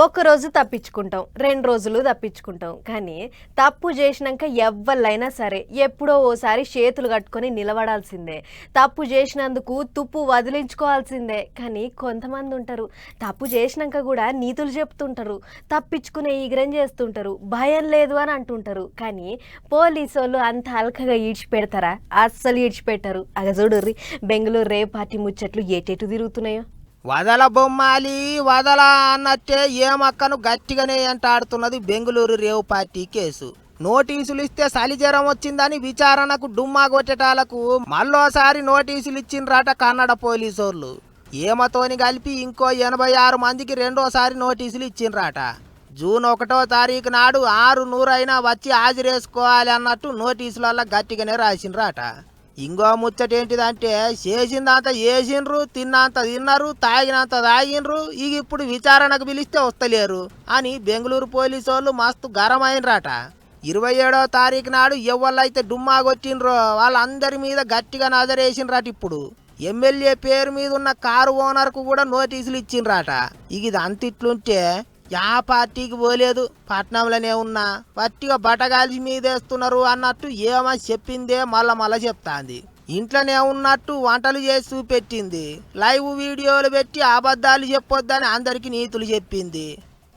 ఒక్కరోజు తప్పించుకుంటాం, 2 రోజులు తప్పించుకుంటాం. కానీ తప్పు చేసినాక ఎవ్వళ్ళైనా సరే ఎప్పుడో ఓసారి చేతులు కట్టుకొని నిలబడాల్సిందే. తప్పు చేసినందుకు తుప్పు వదిలించుకోవాల్సిందే. కానీ కొంతమంది ఉంటారు, తప్పు చేసినాక కూడా నీతులు చెప్తుంటారు, తప్పించుకునే ఈగ్రం చేస్తుంటారు, భయం లేదు అని అంటుంటారు. కానీ పోలీసోళ్ళు అంత అల్కగా ఈడ్చిపెడతారా? అస్సలు ఈడ్చిపెట్టారు. అగ చూడుర్రి బెంగళూరు రేవ్ పార్టీ ముచ్చట్లు ఎటెటు తిరుగుతున్నాయో. వదల బొమ్మాలి వదల అన్నట్టే ఏమక్కను గట్టిగానే అంటాడుతున్నది బెంగళూరు రేవ్ పార్టీ కేసు. నోటీసులు ఇస్తే సలిజ్వరం వచ్చిందని విచారణకు డుమ్మా కొట్టేటాలకు మళ్ళోసారి నోటీసులు ఇచ్చిండ్రట కన్నడ పోలీసోళ్ళు. ఏమతోని కలిపి ఇంకో 86 మందికి రెండోసారి నోటీసులు ఇచ్చిండ్రట. జూన్ 1వ తారీఖు నాడు 600 అయినా వచ్చి హాజరేసుకోవాలి అన్నట్టు నోటీసులల్లా గట్టిగానే రాసిండ్రట. ఇంకో ముచ్చటేంటిదంటే చేసిందంత చేసిండ్రు, తిన్నంత తిన్నారు, తాగినంత తాగిండ్రు, ఇక ఇప్పుడు విచారణకు పిలిస్తే వస్తలేరు అని బెంగళూరు పోలీసు వాళ్ళు మస్తు గరమైనరాట. 27వ తారీఖు నాడు ఎవళ్ళైతే డుమ్మా కొట్టిండ్రో వాళ్ళందరి మీద గట్టిగా నజరేసిండ్రాట. ఇప్పుడు ఎమ్మెల్యే పేరు మీద ఉన్న కారు ఓనర్కు కూడా నోటీసులు ఇచ్చిండ్రాట. ఇక ఇది అంతిట్లుంటే యా పార్టీకి పోలేదు, పట్నంలోనే ఉన్నా పట్టిగా బటగాల్చి మీదేస్తున్నారు అన్నట్టు ఏమో చెప్పిందే మళ్ళా చెప్తాంది. ఇంట్లోనే ఉన్నట్టు వంటలు చేసి చూపెట్టింది. లైవ్ వీడియోలు పెట్టి అబద్ధాలు చెప్పొద్దని అందరికి నీతులు చెప్పింది.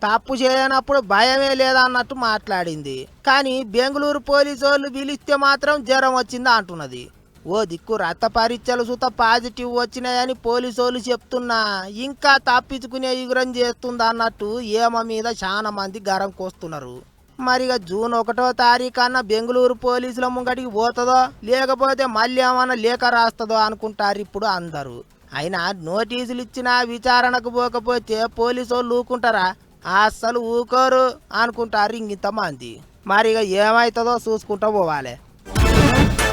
తప్పు చేయనప్పుడు భయమే లేదన్నట్టు మాట్లాడింది. కానీ బెంగళూరు పోలీసు వాళ్ళు పిలిస్తే మాత్రం జ్వరం వచ్చిందా అంటున్నది. ఓ దిక్కు రక్త పరీక్షలు సుత పాజిటివ్ వచ్చినాయని పోలీసోళ్ళు చెప్తున్నా ఇంకా తప్పించుకునే ఎగురం చేస్తుందా అన్నట్టు ఏమ మీద చాలా మంది గరంకొస్తున్నారు. మరిగా జూన్ 1వ తారీఖు అన్న బెంగళూరు పోలీసుల ముంగటికి పోతుందో లేకపోతే మళ్ళీ ఏమన్నా లేఖ రాస్తుందో అనుకుంటారు ఇప్పుడు అందరూ. అయినా నోటీసులు ఇచ్చినా విచారణకు పోకపోతే పోలీసోళ్ళు ఊకుంటారా? అస్సలు ఊకోరు అనుకుంటారు ఇంకింతమంది. మరిగా ఏమవుతుందో చూసుకుంటూ పోవాలి.